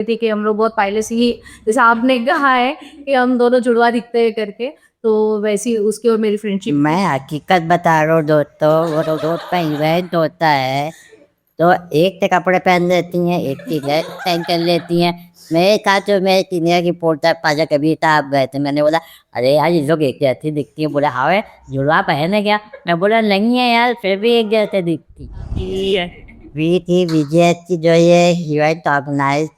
थी कि हम लोग बहुत पहले से ही, जैसे आपने कहा है कि हम दोनों जुड़वा दिखते हैं करके, तो वैसी उसकी और मेरी फ्रेंडशिप। मैं हकीकत बता रहा हूँ दोस्तों, वो तो दोस्त का इवेंट होता है तो एक के कपड़े पहन लेती हैं, एक की ड्रेस पहन कर लेती हैं। मेरे साथ जो मेरे सीनियर रिपोर्टर पाजा कबीर साहब गए थे, मैंने बोला अरे यार ये लोग एक जैसी दिखती है। बोला हाँ है, जुड़वा पहने क्या? मैं बोला नहीं है यार, फिर भी एक जैसे दिखती। वी थी विजय की जो ये इवेंट ऑर्गेनाइज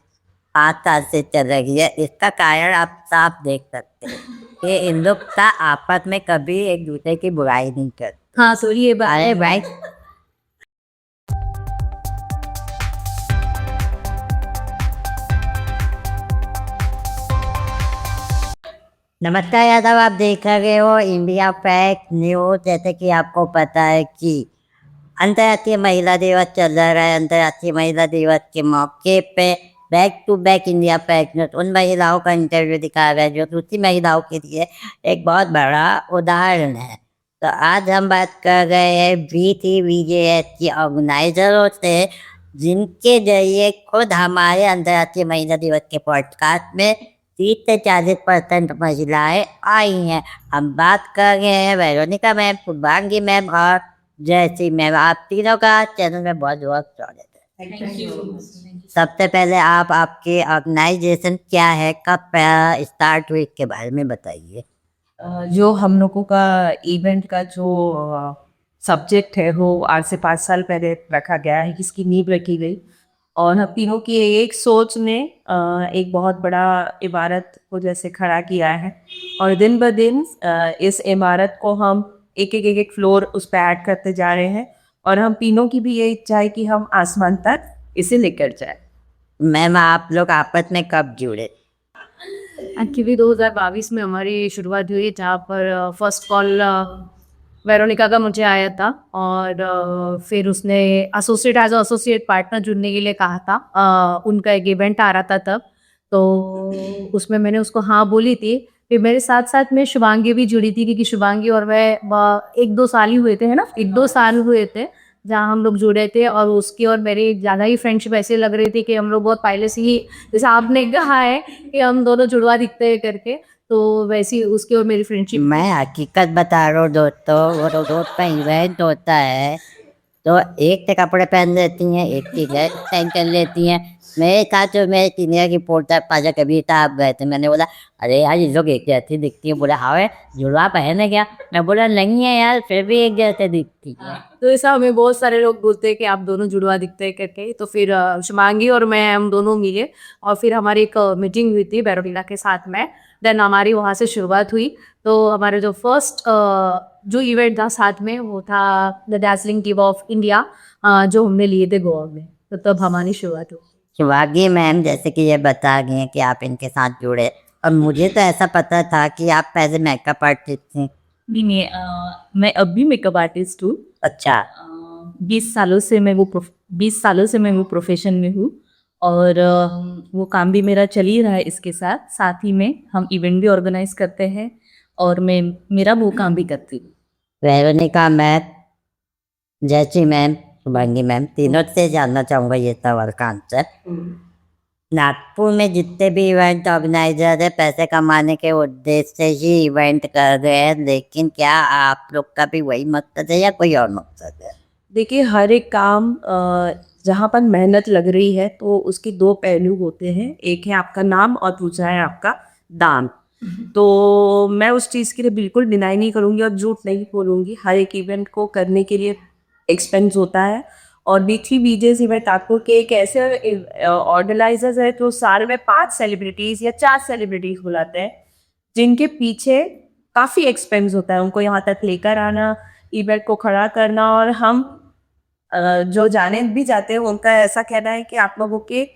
5 साल से चल रही है, इसका कारण आप साफ देख सकते हैं कि इन लोग का आपस में कभी एक दूसरे की बुराई नहीं करते। हाँ सॉरी ये बात। अरे भाई नमस्कार यादव, आप देख रहे हो इंडिया फैक्ट न्यूज। जैसे कि आपको पता है कि अंतर्राष्ट्रीय महिला दिवस चल रहा है। अंतर्राष्ट्रीय महिला दिवस के मौके पे back to back India fact news उन महिलाओं का इंटरव्यू दिखा रहा है जो दूसरी महिलाओं के लिए एक बहुत बड़ा उदाहरण है। तो आज हम बात कर रहे हैं BTVJS की ऑर्गेनाइजरों से, जिनके जरिए खुद हमारे अंतर्राष्ट्रीय महिला दिवस के पॉडकास्ट में 30 से 40% महिलाएं आई हैं। हम बात कर रहे हैं वेरोनिका मैम, शुभांगी मैम और जैसी मैम। आप तीनों का चैनल में बहुत बहुत स्वागत है। Thank you. सबसे पहले आप आपके ऑर्गेनाइजेशन क्या है, कब स्टार्ट हुई, के बारे में बताइए। जो हम लोगों का इवेंट का जो सब्जेक्ट है वो आज से 5 साल पहले रखा गया है, इसकी नींव रखी गई और हम तीनों की एक सोच ने एक बहुत बड़ा इमारत को जैसे खड़ा किया है और दिन ब दिन इस इमारत को हम एक फ्लोर उस पर ऐड करते जा रहे हैं और हम तीनों की भी ये इच्छा है कि हम आसमान तक इसे लेकर जाए। मैम आप लोग आपस में कब जुड़े? एक्चुअली 2022 में हमारी शुरुआत हुई, जहाँ पर फर्स्ट कॉल वेरोनिका का मुझे आया था और फिर उसने एसोसिएट पार्टनर जुड़ने के लिए कहा था। उनका एक इवेंट आ रहा था तब, तो उसमें मैंने उसको हाँ बोली थी। फिर मेरे साथ साथ में शुभांगी भी जुड़ी थी, क्योंकि शुभांगी और मैं 1-2 साल ही हुए थे, है ना, 1-2 साल हुए थे जहाँ हम लोग जुड़े थे। और उसकी और मेरी ज़्यादा ही फ्रेंडशिप ऐसे लग रही थी कि हम लोग बहुत पहले से ही, जैसे आपने कहा है कि हम दोनों जुड़वा दिखते हैं करके, तो वैसी उसकी और मेरी फ्रेंडशिप। मैं हकीकत बता रहा हूँ दोस्तों, वो तो दोस्त का इवेंट होता है तो एक के कपड़े पहन लेती हैं, एक की ड्रेस पहन कर लेती हैं। मेरे साथ जो मेरे सीनियर रिपोर्टर पाजा कबीर साहब गए थे, मैंने बोला अरे यार ये लोग एक जैसी दिखती है। बोला हाँ है, जुड़वा पहने क्या? मैं बोला नहीं है यार, फिर भी एक जैसे दिखती है। तो ऐसा हमें बहुत सारे लोग बोलते हैं कि आप दोनों जुड़वा दिखते हैं करके। तो फिर शुभांगी और मैं, हम दोनों मिले और फिर हमारी एक मीटिंग हुई थी वेरोनिका के साथ में। देन हमारी वहाँ से शुरुआत हुई। तो हमारे जो फर्स्ट जो इवेंट था साथ में, वो था द डैसलिंग टीम ऑफ इंडिया, जो हमने लिए थे गोवा में। तो तब हमारी शुरुआत हुई। शिवागी मैम जैसे कि ये बता गए हैं कि आप इनके साथ जुड़े, और मुझे तो ऐसा पता था कि आप पहले मेकअप आर्टिस्ट थी। नहीं, मैं अब भी मेकअप आर्टिस्ट हूँ। अच्छा। 20 सालों से मैं 20 सालों से मैं वो प्रोफेशन में हूँ और वो काम भी मेरा चल ही रहा है। इसके साथ साथ ही में हम इवेंट भी ऑर्गेनाइज करते हैं और मैं मेरा वो काम भी करती हूँ। वेरोनिका मैम, जैसी मैम, शुभांगी मैम, तीनों से जानना चाहूँगा ये सवाल का आंसर। नागपुर में जितने भी इवेंट ऑर्गेनाइजर है पैसे कमाने के उद्देश्य से ही इवेंट कर रहे हैं, लेकिन क्या आप लोग का भी वही मकसद है या कोई और मकसद है? देखिए, हर एक काम जहाँ पर मेहनत लग रही है तो उसके 2 पहलू होते हैं। एक है आपका नाम और दूसरा है आपका दाम। तो मैं उस चीज़ के लिए बिल्कुल डिनाई नहीं करूँगी और झूठ नहीं बोलूँगी। हर एक इवेंट को करने के लिए एक्सपेंस होता है और BTVJS इवेंट आपको के एक ऐसे ऑर्गेनाइजर्स है जो साल में 5 सेलिब्रिटीज़ या 4 सेलिब्रिटीज़ बुलाते हैं, जिनके पीछे काफ़ी एक्सपेंस होता है उनको यहाँ तक लेकर आना, इवेंट को खड़ा करना। और हम जो जाने भी जाते हैं उनका ऐसा कहना है कि आप लोगों के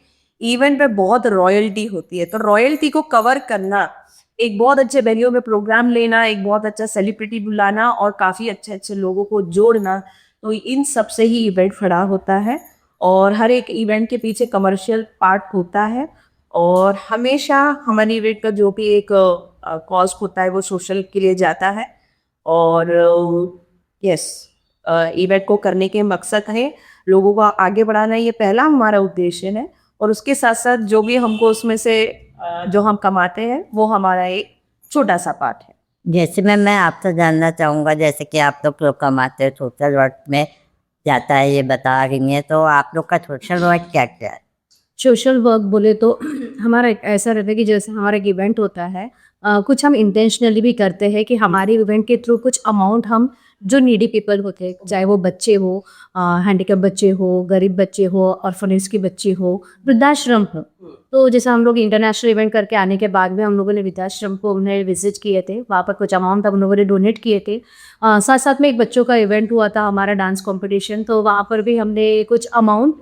इवेंट पे बहुत रॉयल्टी होती है। तो रॉयल्टी को कवर करना, एक बहुत अच्छे वेन्यू में प्रोग्राम लेना, एक बहुत अच्छा सेलिब्रिटी बुलाना और काफ़ी अच्छे अच्छे लोगों को जोड़ना, तो इन सब से ही इवेंट खड़ा होता है। और हर एक इवेंट के पीछे कमर्शियल पार्ट होता है और हमेशा हमारे इवेंट का जो भी एक कॉस्ट होता है वो सोशल के लिए जाता है। और यस, इवेंट को करने के मकसद है लोगों को आगे बढ़ाना, ये पहला हमारा उद्देश्य है। और उसके साथ साथ जो भी हमको उसमें से जो हम कमाते हैं वो हमारा एक छोटा सा पार्ट है। जैसे मैं आपसे जानना चाहूँगा, जैसे कि आप लोग जो कमाते हैं सोशल वर्क में जाता है ये बता रही हैं, तो आप लोग का सोशल वर्क क्या क्या है? सोशल वर्क बोले तो हमारा एक ऐसा रहता है कि जैसे हमारा एक इवेंट होता है, कुछ हम इंटेंशनली भी करते हैं कि हमारे इवेंट के थ्रू कुछ अमाउंट हम जो नीडी पीपल होते हैं, चाहे वो बच्चे हो, हैंडीकैप बच्चे हो, गरीब बच्चे हो, ऑर्फनेज के बच्चे हो, वृद्धाश्रम हो। तो जैसे हम लोग इंटरनेशनल इवेंट करके आने के बाद में हम लोगों ने वृद्धाश्रम को उन्हें विजिट किए थे, वहाँ पर कुछ अमाउंट हम लोगों ने डोनेट किए थे। साथ साथ में एक बच्चों का इवेंट हुआ था हमारा डांस कंपटीशन, तो वहाँ पर भी हमने कुछ अमाउंट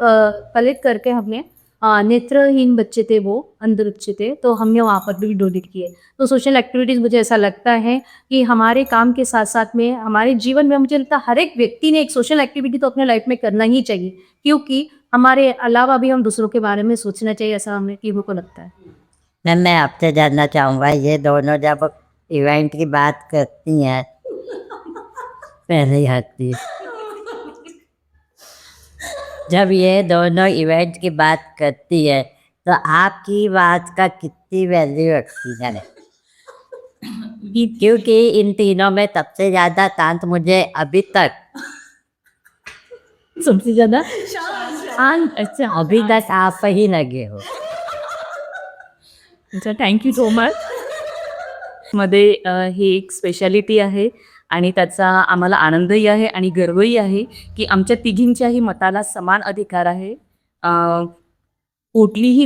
कलेक्ट करके हमने नेत्रहीन बच्चे थे, वो अंध बच्चे थे, तो हमने वहाँ पर भी डोनेट किए। तो सोशल एक्टिविटीज़ मुझे ऐसा लगता है कि हमारे काम के साथ साथ में हमारे जीवन में मुझे लगता है हर एक व्यक्ति ने एक सोशल एक्टिविटी तो अपने लाइफ में करना ही चाहिए, क्योंकि हमारे अलावा भी हम दूसरों के बारे में सोचना चाहिए, ऐसा हमें कि को लगता है। मैम मैं आपसे जानना चाहूँगा, ये दोनों जब इवेंट की बात करती हैं पहले ही हंसती है। जब ये दोनों इवेंट की बात करती है तो आपकी बात का कितनी वैल्यू रखती है? क्योंकि इन तीनों में सबसे ज़्यादा शांत मुझे अभी तक सबसे ज़्यादा शांत, अच्छा अभी तक आप ही लगे हो। अच्छा, थँक्यू सो मच. मध्ये ही एक स्पेशालिटी आहे आणि त्याचा आम्हाला आनंदही आहे आणि गर्वही आहे की आमच्या तिघींच्याही मताला समान अधिकार आहे. कुठलीही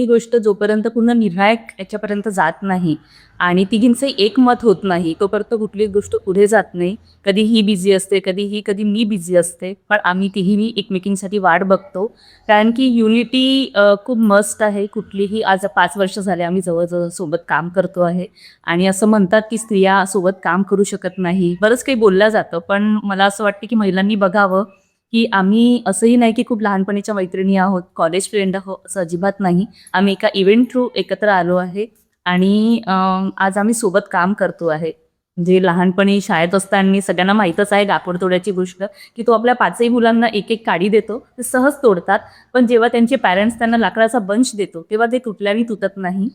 गोष्ट जोपर्यंत पूर्ण निर्णायक याच्यापर्यंत जात नाही आणि तिघींचं एक मत होत नाही तोपर्यंत कुठलीच गोष्ट पुढे जात नाही. कधी ही बिझी असते, कधी मी बिझी असते, पण आम्ही तिघीही एकमेकींसाठी वाट बघतो. कारण की युनिटी खूप मस्त आहे. कुठलीही आज 5 वर्ष झाले आम्ही जवळजवळ सोबत काम करतो आहे आणि असं म्हणतात की स्त्रिया सोबत काम करू शकत नाही. बरंच काही बोललं जातं, पण मला असं वाटतं की महिलांनी बघावं की आम्ही असंही नाही की खूप लहानपणीच्या मैत्रिणी आहोत, कॉलेज फ्रेंड आहोत, असं अजिबात नाही. आम्ही एका इव्हेंट थ्रू एकत्र आलो आहे आणि आज आम्ही सोबत काम करतो आहे. म्हणजे लहानपणी शाळेत असताना सगळ्यांना माहीतच आहे लाकूड गोष्ट, की तो आपल्या 5ही मुलांना एक काडी देतो, ते सहज तोडतात. पण जेव्हा त्यांचे पॅरेंट्स त्यांना लाकडाचा बंच देतो तेव्हा ते तुटल्याने तुटत नाही.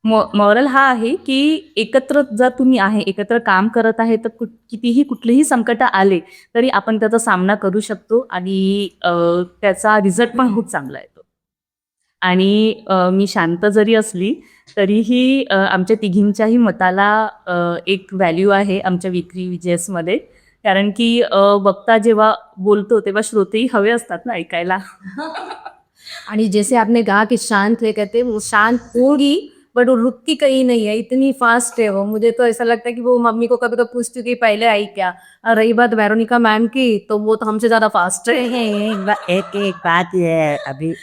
मॉरल हा आहे की एकत्र जर तुम्ही एकत्र काम करत आहे तर कितीही कुठलेही संकट आले तरी आपण त्याचा सामना करू शकतो आणि त्याचा रिझल्ट पण खूप चांगला येतो. आणि मी शांत जरी असली तरीही आमच्या तिघींच्याही मताला एक व्हॅल्यू आहे आमच्या विक्री विजयसमध्ये. कारण की वक्ता जेव्हा बोलतो तेव्हा श्रोतेही हवे असतात ना ऐकायला. आणि जैसे आपने कहा कि शांत है, कहते वो शांत होगी बट वो रुकती कहीं नहीं है, इतनी फास्ट है वो. मुझे तो ऐसा लगता है कि वो मम्मी को कभी कभी पूछती कि पहले आई क्या. और रही बात वेरोनिका मैम की, तो वो तो हमसे ज़्यादा फास्ट है. एक बात ये है, अभी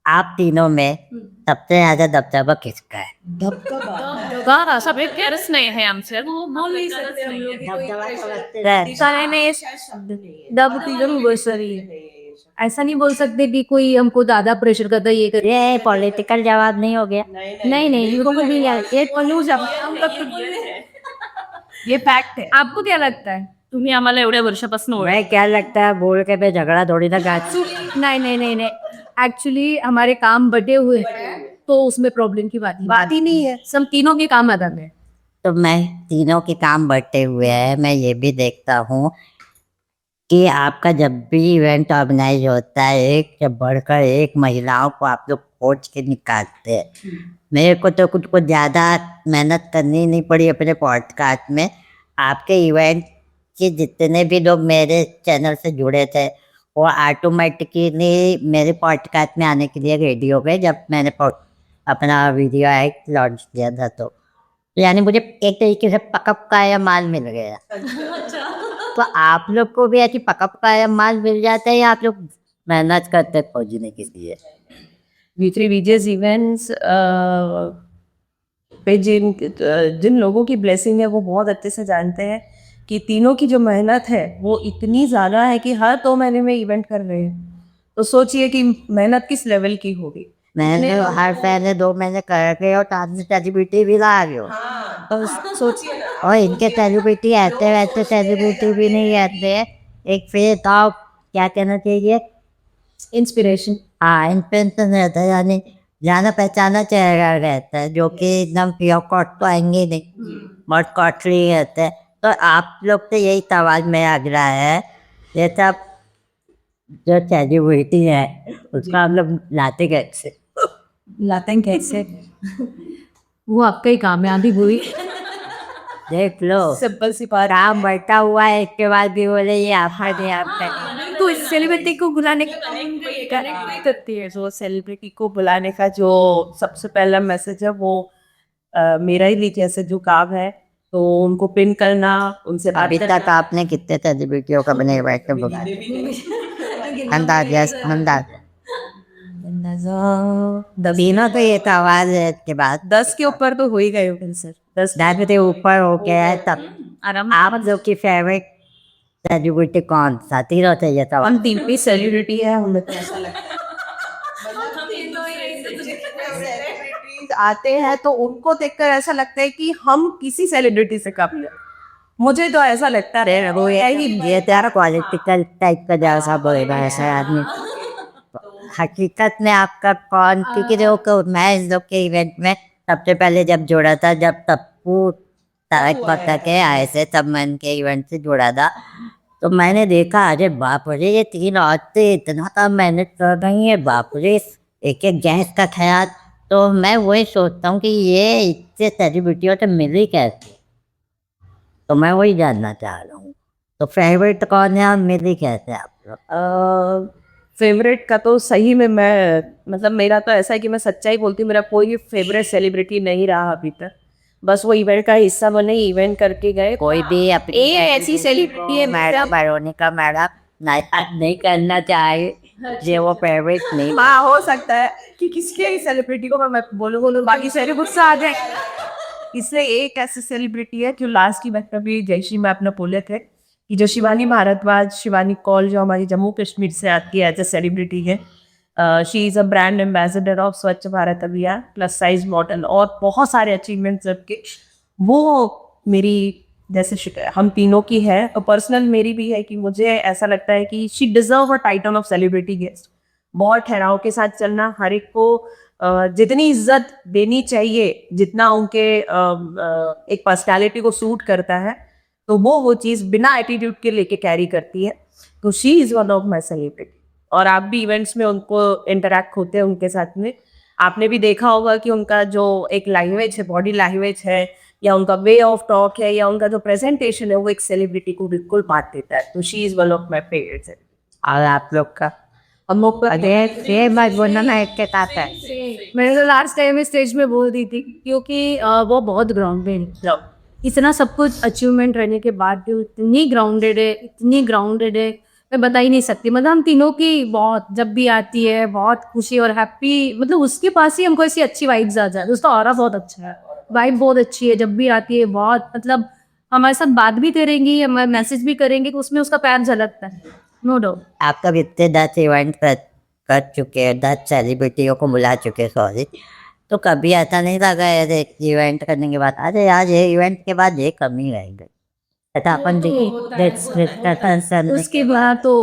आप तीनों में सबसे ज़्यादा दबदबा किसका है? दबदबा सब एक केयर्स नहीं है हमसे, वो बोल नहीं सकते हम लोग. दब तीनों बोल सही, ऐसा नहीं बोल सकते कि कोई हमको ज्यादा प्रेशर करता है ये कर. ये पॉलिटिकल जवाब नहीं हो गया? नहीं इनको कुछ नहीं यार, ये न्यूज ये फैक्ट है. आपको क्या लगता है? तुम्ही आम्हाला एवढ्या वर्षापासून मैं क्या लगता है बोल के मैं झगड़ा थोड़ी ना गाच. नहीं एक्चुअली हमारे काम बटे हुए हैं तो उसमें प्रॉब्लम की बात ही नहीं है. सब तीनों के काम अलग है. तो मैं तीनों के काम बटे हुए हैं. मैं ये भी देखता हूँ कि आपका जब भी इवेंट ऑर्गेनाइज होता है एक से बढ़कर एक महिलाओं को आप लोग खोज के निकालते हैं. मेरे को तो कुछ ज़्यादा मेहनत करनी नहीं पड़ी अपने पॉडकास्ट में. आपके इवेंट के जितने भी लोग मेरे चैनल से जुड़े थे वो ऑटोमेटिकली मेरे पॉडकास्ट में आने के लिए रेडी हो गए जब मैंने अपना वीडियो एक लॉन्च किया था. तो यानी मुझे एक तरीके से पकअप का या माल मिल गया. तो आप लोग को भी ऐसी पकअप का या माल मिल जाता है या आप लोग मेहनत करते खोजने के लिए? विक्री विजयस इवेंट्स पे जिन लोगों की ब्लेसिंग है वो बहुत अच्छे से जानते हैं कि तीनों की जो मेहनत है वो इतनी ज़्यादा है कि हर 2 महीने में इवेंट कर रहे हैं. तो सोचिए कि मेहनत किस लेवल की होगी. मैंने हर पहले 2 महीने कर गए और सेलिब्रिटी भी ला रहे हो. तो सोचिए ना. और इनके सेलिब्रिटी आते वैसे सेलिब्रिटी भी नहीं आते हैं. एक फिर तो क्या कहना चाहिए, इंस्पिरेशन। हाँ, इन्फ्लुएंसर रहता है, यानी जाना पहचाना चेहरा रहता है, जो कि एकदम प्योर कॉट तो आएंगे ही नहीं, बहुत कॉस्टली रहते हैं। तो आप लोग से यही सवाल मेरा अगला है, जैसे आप जो सेलिब्रिटी है उसका आप लोग लाते कैसे? लाते हैं कैसे? वो आपका ही काम है, आंधी बुरी। देख लो, सिंपल सी बात। काम बैठा हुआ है, इसके बाद भी बोले ये आपका नहीं आपका। तो इस सेलिब्रिटी को बुलाने का कनेक्ट करती है, जो सेलिब्रिटी को बुलाने का जो सबसे पहला मैसेज है वो मेरा ही लीजिए ऐसे जो काम है, तो उनको पिन करना, उनसे बात अभी करना। तक आपने कितने सेलिब्रिटियों का बने बैठ के बुला अंदाज, यस अंदाज तीनों तो ये सवाल है, इसके बाद 10 के ऊपर तो हो ही गए होंगे सर, 10। 10 से ऊपर हो गया है तब। आप लोग की फेवरेट सेलिब्रिटी कौन सा? तीनों से ये सवाल। हम टीम पे सेलिब्रिटी है, हमें तो ऐसा लगता है आते हैं तो उनको देखकर ऐसा लगता है कि हम किसी सेलिब्रिटी से कम है। मुझे तो ऐसा लगता है वो यही ये तेरा पॉलिटिकल टाइप का जैसा बोलेगा ऐसा आदमी। हकीकत में आपका कौन? क्योंकि देखो मैं इस लोग के इवेंट में सबसे पहले जब जोड़ा था, जब तप्पू तारक पक्का के आए थे, तब मैं इनके इवेंट से जोड़ा था। तो मैंने देखा, अरे बाप रे, ये तीन औरतें इतना तो मेहनत कर रही है, बाप रे, एक एक गैस का ख्याल। तो मैं वही सोचता हूँ कि ये इतने सेलिब्रिटियों से मिली कैसे, तो मैं वही जानना चाह रहा हूँ। तो फेवरेट कौन है और मिली कैसे आप लोग? फेवरेट का तो सही में मैं मतलब मेरा तो ऐसा है कि मैं सच्चाई बोलती हूँ, मेरा कोई फेवरेट सेलिब्रिटी नहीं रहा अभी तक। बस वो इवेंट का हिस्सा बने, इवेंट करके गए। कोई भी अपनी ये ऐसी सेलिब्रिटी है मैडम वेरोनिका मैडम नहीं करना चाहे, ये वो फेवरेट नहीं। हाँ, हो सकता है कि किसके सेलिब्रिटी को मैं बोलूँ बाकी सारे गुस्सा आ जाए। इसलिए एक ऐसी सेलिब्रिटी है जो लास्ट की बात भी जयश्री में अपना बोले थे कि जो शिवानी भारद्वाज, शिवानी कौल, जो हमारी जम्मू कश्मीर से आती है एज ए सेलिब्रिटी है। She is a brand ambassador of स्वच्छ भारत अभियान, प्लस साइज मॉडल और बहुत सारे अचीवमेंट्स सबके। वो मेरी जैसे हम तीनों की है और पर्सनल मेरी भी है कि मुझे ऐसा लगता है कि she deserve a title of celebrity guest. बहुत ठहराव के साथ चलना, हर एक को जितनी इज्जत देनी चाहिए, जितना उनके एक पर्सनालिटी को सूट करता है, तो वो चीज़ बिना एटीट्यूड के लेके कैरी करती है। तो she is one of my celebrity. और आप भी इवेंट्स में उनको इंटरेक्ट होते हैं उनके साथ में, आपने भी देखा होगा कि उनका जो एक लैंग्वेज है, बॉडी लैंग्वेज है, या उनका वे ऑफ टॉक है, या उनका जो प्रेजेंटेशन है, वो एक सेलिब्रिटी को बिल्कुल बांट देता है। तो she is one of my favourites. और आप लोग का? हम लोग का ये मत बोलना ना एक के साथ है। मैंने तो लास्ट टाइम स्टेज में बोल दी थी, क्योंकि वो बहुत ग्राउंडेड, इतना सब कुछ अचीवमेंट रहने के बाद भी इतनी ग्राउंडेड है, इतनी ग्राउंडेड है, मैं बता ही नहीं सकती। मतलब हम तीनों की बहुत, जब भी आती है बहुत खुशी और हैप्पी, मतलब उसके पास ही हमको ऐसी अच्छी वाइब्स आ जाए। उसका ऑरा बहुत अच्छा है, वाइब बहुत अच्छी है, जब भी आती है बहुत, मतलब हमारे साथ बात भी करेंगी, हमारे मैसेज भी करेंगे, तो उसमें उसका प्यार झलकता है, नो डाउट। आप कब इतने 10 इवेंट कर चुके हैं, 10 सेलिब्रिटियों को बुला चुके हैं, सॉरी, तो कभी ऐसा नहीं लगा है इवेंट करने के बाद, अरे यार ये इवेंट के बाद ये कमी रह गई, ऐसा अपन उसके बाद तो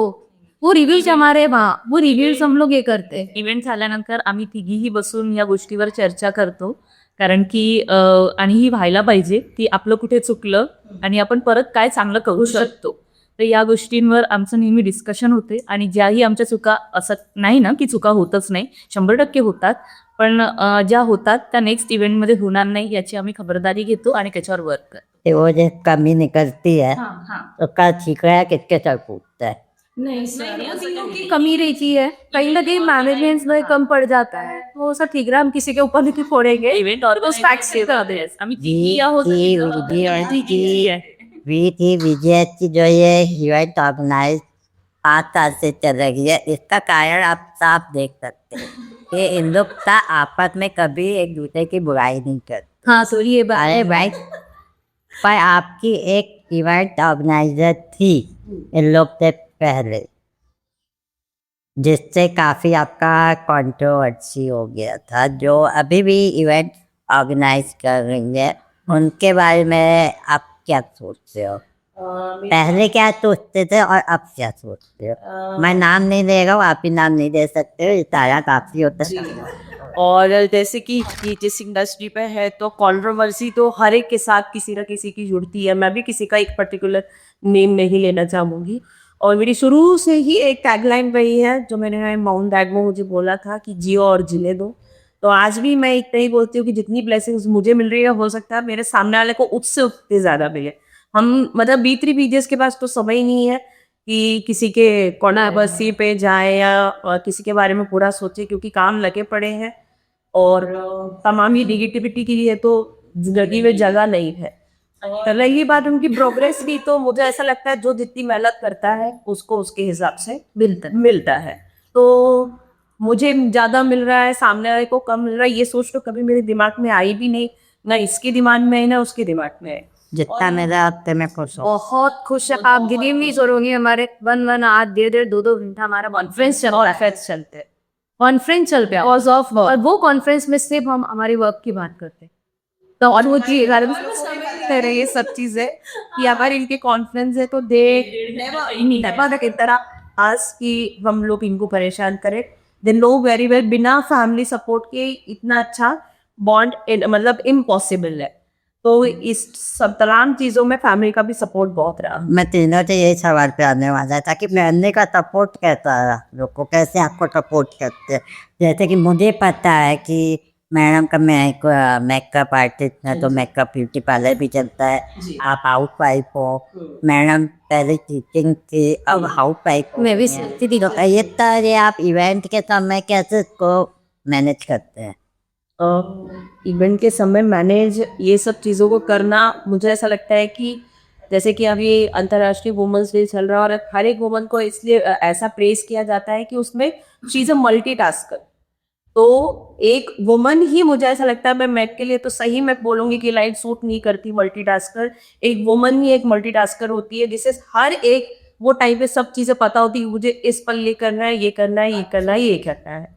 वो रिव्ह्यूज हमारे वहाँ, वो रिव्ह्यूज हम लोग ये करते हैं। इव्हेंट झाल्यानंतर आम्ही तिघीही बसून या गोष्टीवर चर्चा करतो, कारण की आणि ही व्हायला पाहिजे की आपलं कुठे चुकलं आणि आपण परत काय चांगलं करू शकतो. तर या गोष्टींवर आमचं नेहमी डिस्कशन होते आणि ज्याही आमच्या चुका, असं नाही ना की चुका होतच नाही, 100% होतात, पण ज्या होतात त्या नेक्स्ट इव्हेंटमध्ये होणार नाही याची आम्ही खबरदारी घेतो आणि त्याच्यावर वर्क करतो. वो जो कमी निकलती है तो का ठीक है, किसके सर फूटता है? नहीं, कमी रहती है, कहीं ना कहीं मैनेजमेंट में कम पड़ जाता है, तो वो सब ठीक रहा, हम किसी के ऊपर नहीं फोड़ेंगे। इव्हेंट उस फैक्ट्स के साथ आम्ही तिघी आहोत. वी थी विजय की जो ये इवेंट ऑर्गेनाइज 5 साल से चल रही है, इसका कारण आप साफ देख सकते हैं कि इन लोग का आपस में कभी एक दूसरे की बुराई नहीं करते। हाँ, तो ये बात अरे भाई, पर आपकी एक इवेंट ऑर्गेनाइजर थी इन लोग से पहले, जिससे काफ़ी आपका कंट्रोवर्सी हो गया था, जो अभी भी इवेंट ऑर्गेनाइज कर रही है, उनके बारे में आप क्या सोचते हो? पहले क्या सोचते थे और अब क्या सोचते हो? मैं नाम नहीं ले रहा हूँ, आप भी नाम नहीं दे सकते हो, ये सारा काफी होता है। और जैसे कि जिस इंडस्ट्री पे है तो कंट्रोवर्सी तो हर एक के साथ किसी ना किसी की जुड़ती है। मैं भी किसी का एक पर्टिकुलर नेम नहीं लेना चाहूँगी। और मेरी शुरू से ही एक टैगलाइन रही है जो मैंने माउंट एगमो मुझे बोला था कि जियो और जिले दो। तो आज भी मैं इतना ही बोलती हूँ कि जितनी ब्लेसिंग्स मुझे मिल रही है हो सकता है मेरे सामने वाले को उससे उतने ज़्यादा मिले। हम मतलब B3 BGS के पास तो समय ही नहीं है कि किसी के कॉन्ट्रोवर्सी पे जाए या किसी के बारे में पूरा सोचे, क्योंकि काम लगे पड़े हैं और तमाम ही निगेटिविटी के लिए तो जिंदगी में जगह नहीं है। तो रही बात उनकी प्रोग्रेस की, तो मुझे ऐसा लगता है जो जितनी मेहनत करता है उसको उसके हिसाब से मिलता है। तो मुझे ज़्यादा मिल रहा है, सामने वाले को कम मिल रहा है, ये सोच तो कभी मेरे दिमाग में आई भी नहीं, ना इसके दिमाग में है ना उसके दिमाग में है। जितना मेरा हफ्ते में खुश हो। बहुत खुश है। आप गिनीव नहीं करोगे, हमारे 1 आध 1.5 2 घंटा हमारा कॉन्फ्रेंस चलते हैं। कॉन्फ्रेंस चलते हैं बिकॉज ऑफ वर्क, और वो कॉन्फ्रेंस में सिर्फ हम हमारी वर्क की बात करते हैं। तो और वो चीज ये सब चीजें कि अगर इनके कॉन्फ्रेंस है तो दे नेवर की तरह आज कि हम लोग इनको परेशान करें। दे नो वेरी वेल बिना फैमिली सपोर्ट के इतना अच्छा बॉन्ड मतलब इम्पॉसिबल है। तो इस सब तमाम चीजों में फैमिली का भी सपोर्ट बहुत रहा। मैं तीनों से यही सवाल पे आने वाला था कि फैमिली का सपोर्ट कैसा है, लोग को कैसे आपको सपोर्ट करते हैं। जैसे कि मुझे पता है कि मैडम का मेकअप आर्टिस्ट है तो मेकअप ब्यूटी पार्लर भी चलता है। आप हाउस वाइफ हो, मैडम पहले टीचिंग थी, अब हाउस वाइफ मैं भी सीखती थी। ये तरह आप इवेंट के समय कैसे इसको मैनेज करते हैं? इवेंट के समय मैनेज ये सब चीज़ों को करना, मुझे ऐसा लगता है कि जैसे कि अभी अंतर्राष्ट्रीय वुमेंस डे चल रहा है और हर एक वुमन को इसलिए ऐसा प्रेज किया जाता है कि उसमें शी इज अ मल्टीटास्कर। तो एक वुमन ही, मुझे ऐसा लगता है, मैं मैक के लिए तो सही मैं बोलूंगी कि लाइन सूट नहीं करती मल्टीटास्कर। एक वुमन ही एक मल्टीटास्कर होती है जिसे हर एक वो टाइम पे सब चीज़ें पता होती है, मुझे इस पल ये करना है, ये करना है, ये करना है, ये करना है।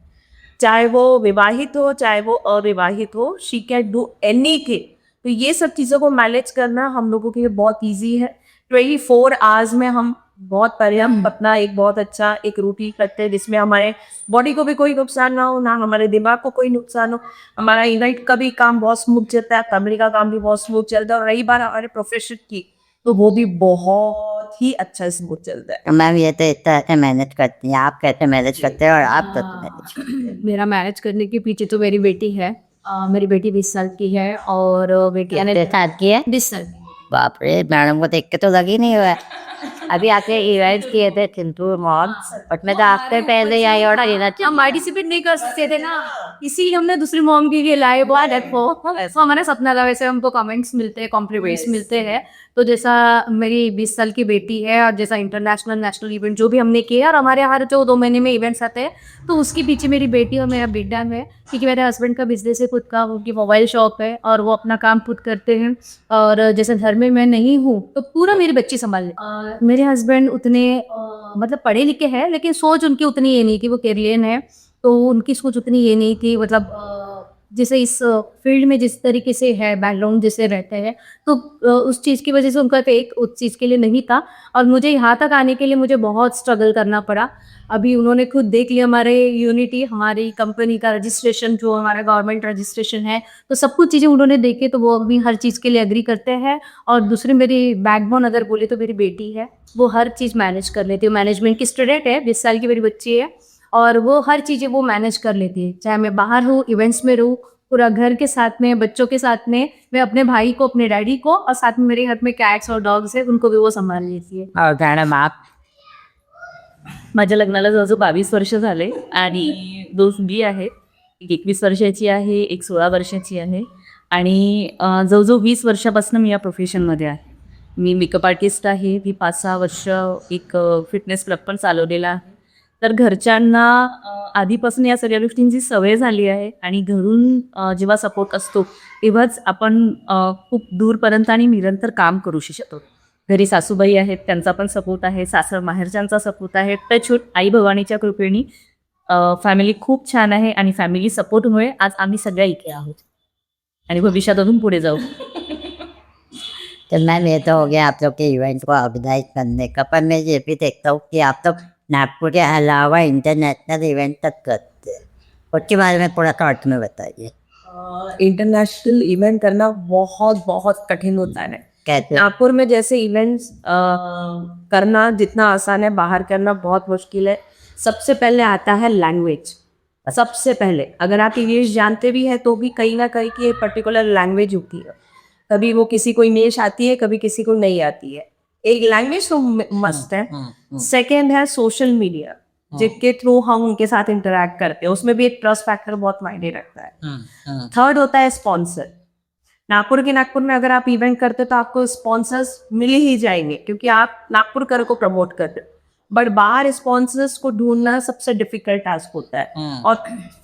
चाहे वो विवाहित हो चाहे वो अविवाहित हो, शी कैन डू एनीथिंग। तो ये सब चीज़ों को मैनेज करना हम लोगों के लिए बहुत इजी है। 24 आवर्स में हम बहुत पर्याप्त अपना एक बहुत अच्छा एक रूटीन करते हैं जिसमें हमारे बॉडी को भी कोई नुकसान ना हो, ना हमारे दिमाग को कोई नुकसान हो। हमारा इवेंट का भी काम बहुत स्मूथ चलता है, फैमिली का काम भी बहुत स्मूथ चलता है, और रही बात हमारे प्रोफेशन की तो वो भी बहुत ही अच्छा स्मूथ चलता है। मैम ये तो इस तरह से मैनेज करती हैं, आप कैसे मैनेज करते हैं और आप कैसे मैनेज करते हैं? मेरा मैनेज करने के पीछे तो मेरी बेटी है। मेरी बेटी 20 साल की है और बेटी कितने साल की है? 20 साल की। बाप रे, मैडम को देख के तो लग ही नहीं हुआ है। अभी आपने इवेंट किए थे चिंटू मॉल, बट मैं तो आपसे पहले ही आई ऑर्डर लेना हम पार्टिसिपेट नहीं कर सकते थे ना, इसी हमने दूसरी मॉम के लिए लाए बहुत देखो। तो हमारा सपना था, वैसे हमको कमेंट्स मिलते हैं, कॉम्प्लीमेंट्स मिलते हैं। तो जैसा मेरी 20 साल की बेटी है और जैसा इंटरनेशनल नेशनल इवेंट जो भी हमने किया, और हमारे हर जो 2 महीने में इवेंट्स आते हैं, तो उसके पीछे मेरी बेटी और मेरा बेटा है, क्योंकि मेरे हस्बैंड का बिजनेस है खुद का, उनकी मोबाइल शॉप है और वो अपना काम खुद करते हैं। और जैसे घर में मैं नहीं हूँ तो पूरा मेरी बच्ची संभाल ले। मेरे हस्बैंड उतने मतलब पढ़े लिखे हैं, लेकिन सोच उनकी उतनी ये नहीं कि वो केरलियन है, तो उनकी सोच उतनी ये नहीं कि मतलब जैसे इस फील्ड में जिस तरीके से है बैकग्राउंड जिसे रहते हैं, तो उस चीज़ की वजह से उनका एक उस चीज़ के लिए नहीं था। और मुझे यहाँ तक आने के लिए मुझे बहुत स्ट्रगल करना पड़ा। अभी उन्होंने खुद देख लिया हमारे यूनिटी, हमारी कंपनी का रजिस्ट्रेशन जो हमारा गवर्नमेंट रजिस्ट्रेशन है, तो सब कुछ चीज़ें उन्होंने देखे, तो वो अभी हर चीज़ के लिए एग्री करते हैं। और दूसरी मेरी बैकबोन अगर बोले तो मेरी बेटी है, वो हर चीज़ मैनेज कर लेती है। मैनेजमेंट की स्टूडेंट है, 20 साल की मेरी बच्ची है, और वो हर चीज़ें वो मैनेज कर लेती है। चाहे मैं बाहर हूँ, इवेंट्स में रहूँ, पूरा घर के साथ में, बच्चों के साथ में, मैं अपने भाई को, अपने डैडी को, और साथ में मेरे घर में कैट्स और डॉग्स है, उनको भी वो संभाल लेती है। और मॅडम आप? माझ्या लग्नाला जवळजवळ 22 वर्ष झाले आणि 2 मुली आहेत. एक 21 वर्षाची आहे, एक 16 वर्षाची आहे. आणि जवळजवळ 20 वर्षापासून मी या प्रोफेशनमध्ये आहे. मी मेकअप आर्टिस्ट आहे. मी 5-6 वर्ष एक फिटनेस क्लब पण चालवलेला आहे. तर घरच्यांना आधीपासून या सगळ्या गोष्टींची सवय झाली आहे आणि घरून जेव्हा सपोर्ट असतो तेव्हाच आपण खूप दूरपर्यंत आणि निरंतर काम करू शकतो. घरी सासूबाई आहेत, त्यांचा पण सपोर्ट आहे, सासर माहेरच्यांचा सपोर्ट आहे. टचवूड आई भवानीच्या कृपेने फॅमिली खूप छान आहे आणि फॅमिली सपोर्टमुळे आज आम्ही सगळ्या इथे आहोत आणि भविष्यात अजून पुढे जाऊ. तो मैम ये तो हो गया आप लोग के इवेंट को ऑर्गेनाइज करने का, पर मैं ये भी देखता हूँ कि आप लोग नागपुर के अलावा इंटरनेशनल इवेंट तक करते हैं, उसके बारे में थोड़ा शॉर्ट में बताइए। इंटरनेशनल इवेंट करना बहुत बहुत कठिन होता है। कैसे? नागपुर में जैसे इवेंट्स करना जितना आसान है, बाहर करना बहुत मुश्किल है। सबसे पहले आता है लैंग्वेज। सबसे पहले अगर आप इंग्लिश जानते भी हैं तो भी कहीं ना कहीं की एक पर्टिकुलर लैंग्वेज होती है। कभी वो किसी को इंग्लिश आती है, कभी किसी को नहीं आती है। एक लैंग्वेज तो मस्ट है। सेकेंड है सोशल मीडिया, जिसके थ्रू हम उनके साथ इंटरेक्ट करते हैं, उसमें भी एक ट्रस्ट फैक्टर बहुत मायने रखता है। थर्ड होता है स्पॉन्सर। नागपुर में अगर आप इवेंट करते हो तो आपको स्पॉन्सर्स मिल ही जाएंगे, क्योंकि आप नागपुर कर को प्रमोट करते हो। बट बाहर स्पॉन्सर्स को ढूंढना सबसे डिफिकल्ट टास्क होता है। और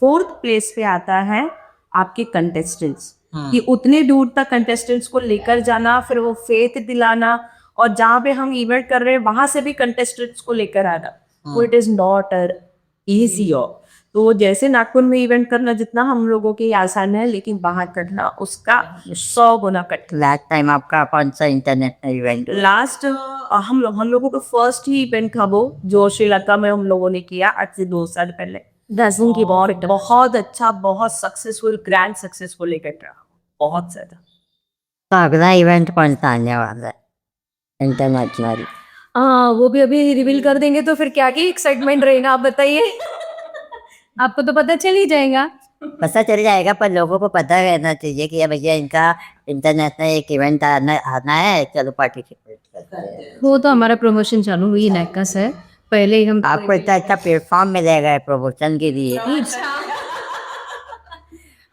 फोर्थ प्लेस पे आता है आपके कंटेस्टेंट्स, कि उतने दूर तक कंटेस्टेंट्स को लेकर जाना, फिर वो फेथ दिलाना, और जहाँ पे हम इवेंट कर रहे हैं वहां से भी कंटेस्टेंट्स को लेकर आना, वो इट इज नॉट इजी। तो जैसे नागपुर में इवेंट करना जितना हम लोगों के लिए आसान है, लेकिन बाहर करना उसका 100 गुना कठिन। लास्ट टाइम आपका कौन सा इंटरनेशनल इवेंट? लास्ट हम लोगों का फर्स्ट ही इवेंट था वो, जो श्रीलंका में हम लोगों ने किया आज से 2 साल पहले। दार्जिलिंग की बहुत अच्छा, बहुत सक्सेसफुल, ग्रैंड सक्सेसफुल इवेंट रहा, बहुत ज्यादा। तो अगला इवेंट कौन सा आने वाला है इंटरनेशनल? वो भी अभी रिवील कर देंगे तो फिर क्या की एक्साइटमेंट रहेगा, आप बताइए। आपको तो पता चल ही जाएगा। पता चल जाएगा, पर लोगों को पता रहना चाहिए कि भैया इनका इंटरनेशनल एक इवेंट आना है, चलो पार्टिसिपेट करते हैं। वो तो हमारा प्रमोशन चालू हुई नेक्का से पहले ही हम आपको इतना अच्छा प्लेटफॉर्म मिलेगा प्रमोशन के लिए।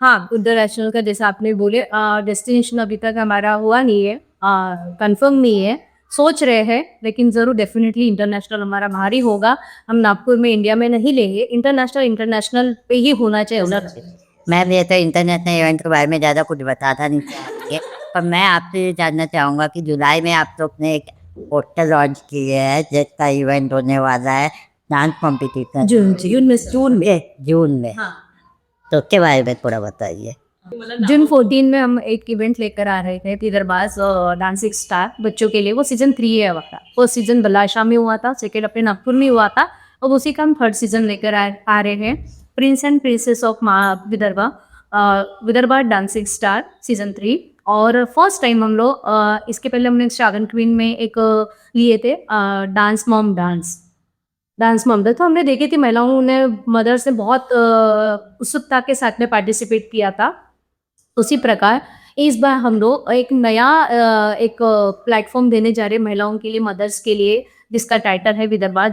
हाँ, इंटरनेशनल का जैसा आपने बोले डेस्टिनेशन अभी तक हमारा हुआ नहीं है, कंफर्म नहीं है, सोच रहे हैं, लेकिन ज़रूर डेफिनेटली इंटरनेशनल हमारा बाहर ही होगा। हम नागपुर में इंडिया में नहीं लेंगे, इंटरनेशनल पे ही होना चाहिए। मैम ये तो इंटरनेशनल इवेंट के बारे में ज़्यादा कुछ बताता नहीं चाहिए, पर मैं आपसे ये जानना चाहूँगा कि जुलाई में आप लोग ने एक पोस्टर लॉन्च किए है जिसका इवेंट होने वाला है डांस कॉम्पिटिशन जून में, तो उसके बारे में थोड़ा बताइए। जून 14 में हम एक इवेंट लेकर आ रहे थे, तीदरबाज डांसिंग स्टार बच्चों के लिए। वो सीजन 3 है हमारा। फर्स्ट सीजन बलाशा में हुआ था, सेकेंड अपने नागपुर में हुआ था, और उसी का हम थर्ड सीजन लेकर आ रहे हैं। Prince and princess of Vidarbha dancing star season 3। और फर्स्ट टाइम हम लोग इसके पहले हमने शागन क्वीन में एक लिए थे डांस मॉम तो हमने देखी थी, महिलाओं ने, मदर्स ने बहुत उत्सुकता के साथ में पार्टिसिपेट किया था। उसी प्रकार इस बार हम लोग एक नया एक प्लेटफॉर्म देने जा रहे हैं महिलाओं के लिए, मदर्स के लिए, जिसका टाइटल है Vidarbha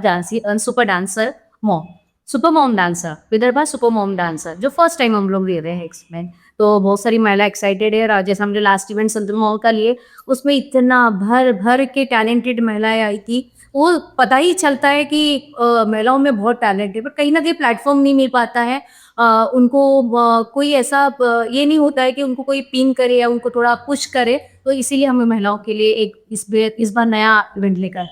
super mom dancer, Vidarbha super mom dancer, जो फर्स्ट टाइम हम लोग ले रहे हैं एक्सपेरिमेंट। तो बहुत सारी महिला एक्साइटेड है। जैसे हमने लास्ट इवेंट संत मॉल का लिए, उसमें इतना भर के टैलेंटेड महिलाएं आई थी। वो पता ही चलता है कि महिलाओं में बहुत टैलेंट है, पर कहीं ना कहीं प्लेटफॉर्म नहीं मिल पाता है। उनको कोई ऐसा ये नहीं होता है कि उनको कोई पिन करे या उनको थोड़ा पुश करे। तो इसीलिए हमें महिलाओं के लिए एक इस बार नया इवेंट लेकर।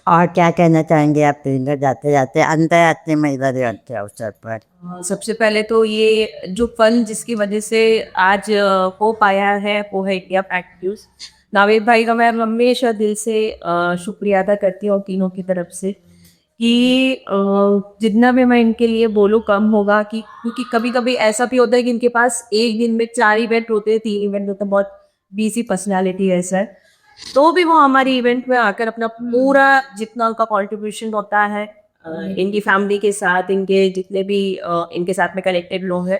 और क्या कहना चाहेंगे आप जाते जाते अंतर्राष्ट्रीय महिला दिवस के अवसर पर? सबसे पहले तो ये जो फन जिसकी वजह से आज हो पाया है वो है इंडिया पैक्ट न्यूज़। नावेद भाई का मैं हमेशा दिल से शुक्रिया अदा करती हूँ तीनों की तरफ से, कि जितना भी मैं इनके लिए बोलूँ कम होगा। क्योंकि कभी कभी ऐसा भी होता है कि इनके पास एक दिन में 4 इवेंट होते हैं, 3 इवेंट होते हैं, बहुत बिजी पर्सनालिटी है सर। तो भी वो हमारी इवेंट में आकर अपना पूरा जितना उनका कॉन्ट्रीब्यूशन होता है इनकी फैमिली के साथ, इनके जितने भी इनके साथ में कनेक्टेड लोग हैं,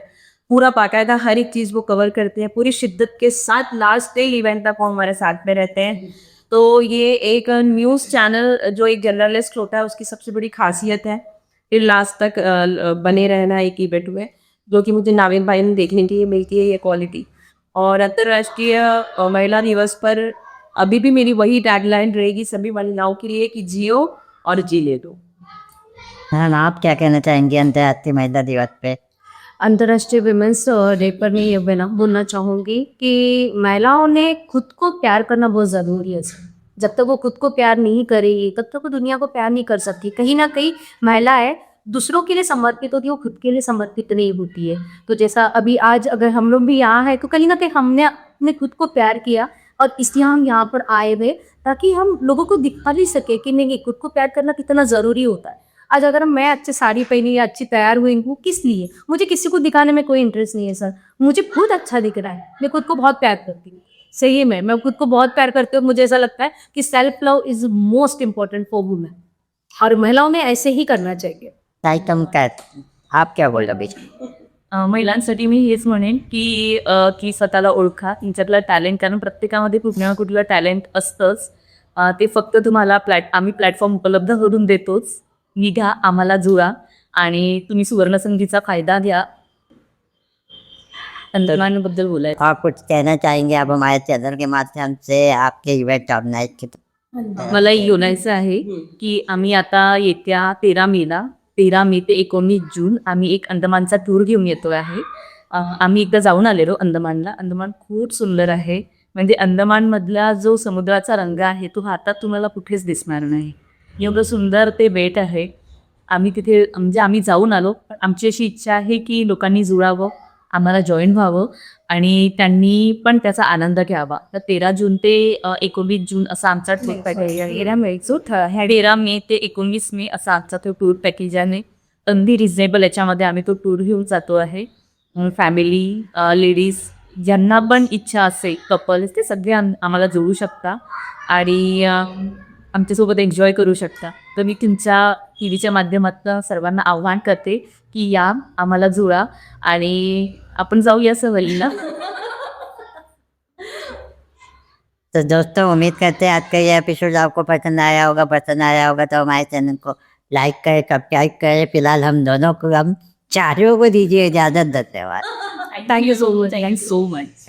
पूरा बाकायदा हर एक चीज़ वो कवर करते हैं पूरी शिद्दत के साथ। लास्ट डे इवेंट तक वो हमारे साथ में रहते हैं। तो ये एक न्यूज़ चैनल जो एक जर्नलिस्ट होता है उसकी सबसे बड़ी खासियत है फिर लास्ट तक बने रहना एक इवेंट में, जो कि मुझे नावेद भाई ने देखने के लिए मिलती है ये क्वालिटी। और अंतर्राष्ट्रीय महिला दिवस पर अभी भी मेरी वही टैगलाइन रहेगी सभी महिलाओं के लिए कि जियो और जी ले दो। मैम आप क्या कहना चाहेंगे अंतर्राष्ट्रीय महिला दिवस पे? अंतर्राष्ट्रीय विमेंस डे पर मैं ये बोलना चाहूँगी कि महिलाओं ने खुद को प्यार करना बहुत ज़रूरी है। जब तक वो खुद को प्यार नहीं करेगी तब तक वो दुनिया को प्यार नहीं कर सकती। कहीं ना कहीं महिला है दूसरों के लिए समर्पित होती है, वो खुद के लिए समर्पित नहीं होती है। तो जैसा अभी आज अगर हम लोग भी यहाँ हैं तो कहीं ना कहीं हमने अपने खुद को प्यार किया, और इसलिए हम यहाँ पर आए हुए ताकि हम लोगों को दिखा भी सके कि नहीं, खुद को प्यार करना कितना ज़रूरी होता है। आज अगर मैं अच्छी साड़ी पहनी या अच्छी तैयार हुई हूँ, किस लिए? मुझे किसी को दिखाने में कोई इंटरेस्ट नहीं है सर। मुझे खुद अच्छा दिख रहा है, मैं खुद को बहुत प्यार करती हूँ। सही में मैं खुद को बहुत प्यार करती हूँ। मुझे ऐसा लगता है कि self love is most important for women, और महिलाओं में ऐसे ही करना चाहिए। ताई तुम क्या, आप क्या बोल रहे हो? महिलांसाठी मी हेच म्हणेन की स्वतःला ओळखा, तुमच्यातलं टॅलेंट, कारण प्रत्येकामध्ये कुठल्या ना कुठलं टॅलेंट असतंच. ते फक्त तुम्हाला आम्ही प्लॅटफॉर्म उपलब्ध करून देतोच. निघा, आम्हाला जुळा आणि तुम्ही सुवर्णसंधीचा फायदा घ्या. अंदमानबद्दल बोलायचं. आप कुछ कहना चाहेंगे आप हमारे चैनल के माध्यम से आपके इवेंट ऑर्गेनाइज की? मला बोलायचं आहे की आम्ही आता येत्या 13 मे ते 19 जून आम्ही एक अंदमानचा टूर घेऊन येतो आहे. आम्ही एकदा जाऊन आलेलो अंदमानला. अंदमान खूप सुंदर आहे. म्हणजे अंदमानमधला जो समुद्राचा रंग आहे तो आता तुम्हाला कुठेच दिसणार नाही. एवढं सुंदर ते बेट आहे. आम्ही तिथे म्हणजे आम्ही जाऊन आलो. पण आमची अशी इच्छा आहे की लोकांनी जुळावं, आम्हाला जॉईन व्हावं आणि त्यांनी पण त्याचा आनंद घ्यावा. तर 13 जून ते 19 जून असा आमचा टूर पॅकेज आहे. 13 मे ते 19 मे असा आमचा तो टूर पॅकेज आहे. अगदी रिझनेबल याच्यामध्ये आम्ही तो टूर घेऊन जातो आहे. फॅमिली, लेडीज ज्यांना पण इच्छा असेल, कपल्स, ते सगळे आम्हाला जोडू शकता आणि आमच्यासोबत एन्जॉय करू शकता. तर मी तुमच्या टी व्हीच्या माध्यमातून सर्वांना आव्हान करते की या, आम्हाला जुळा आणि आपण जाऊया सहलीला. तो दोस्तों, उम्मीद करते हैं आज का ये एपिसोड आपको पसंद आया होगा तो हमारे चैनल को लाइक करें, सब्सक्राइब करें. फिलहाल हम दोनों को, हम चारों को दीजिए इजाज़त. धन्यवाद. Thank you so much.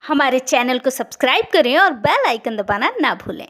हमारे चैनल को सब्सक्राइब करें और बेल आइकन दबाना ना भूलें.